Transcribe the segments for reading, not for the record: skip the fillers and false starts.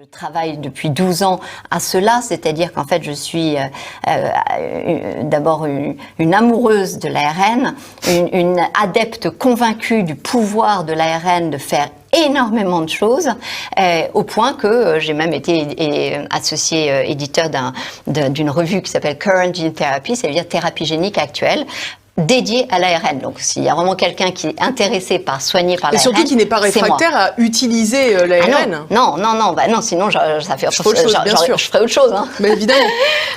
Je travaille depuis 12 ans à cela, c'est-à-dire qu'en fait je suis d'abord une amoureuse de l'ARN, une adepte convaincue du pouvoir de l'ARN de faire énormément de choses, au point que j'ai même été associée éditeur d'une revue qui s'appelle Current Gene Therapy, c'est-à-dire thérapie génique actuelle, dédié à l'ARN. Donc, s'il y a vraiment quelqu'un qui est intéressé par soigner par l'ARN, et surtout qui n'est pas réfractaire à utiliser l'ARN. Non, sinon je ferais autre chose. Hein. Mais évidemment.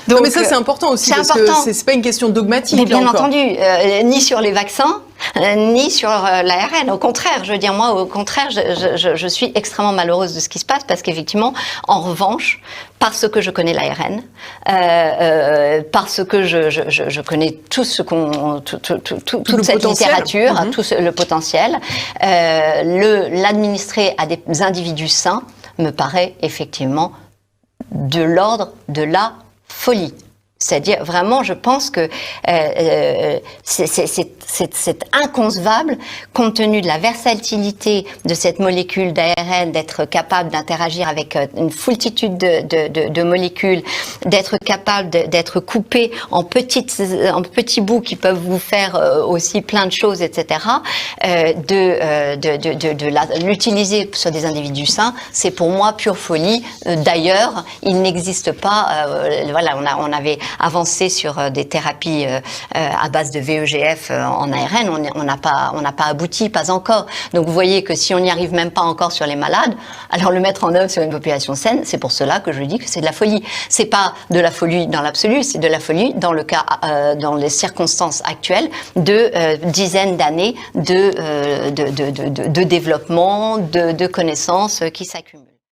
Donc, non, mais ça c'est important aussi parce que c'est pas une question dogmatique. Mais bien entendu, ni sur les vaccins, ni sur l'ARN. Au contraire, je veux dire, moi, je suis extrêmement malheureuse de ce qui se passe parce qu'effectivement, en revanche, parce que je connais l'ARN, parce que je connais tout ce toute cette littérature, tout le potentiel, l'administrer à des individus sains me paraît effectivement de l'ordre de la folie. C'est-à-dire, vraiment, je pense que c'est inconcevable, compte tenu de la versatilité de cette molécule d'ARN, d'être capable d'interagir avec une foultitude de molécules, d'être capable d'être coupé en petits bouts qui peuvent vous faire aussi plein de choses, etc. L'utiliser sur des individus sains, c'est pour moi pure folie. D'ailleurs, il n'existe pas. Voilà, on avait avancé sur des thérapies à base de VEGF en ARN, on n'a pas abouti, pas encore. Donc vous voyez que si on n'y arrive même pas encore sur les malades, alors le mettre en œuvre sur une population saine, c'est pour cela que je dis que c'est de la folie. C'est pas de la folie dans l'absolu, c'est de la folie dans le cas, dans les circonstances actuelles de dizaines d'années de développement, de connaissances qui s'accumulent.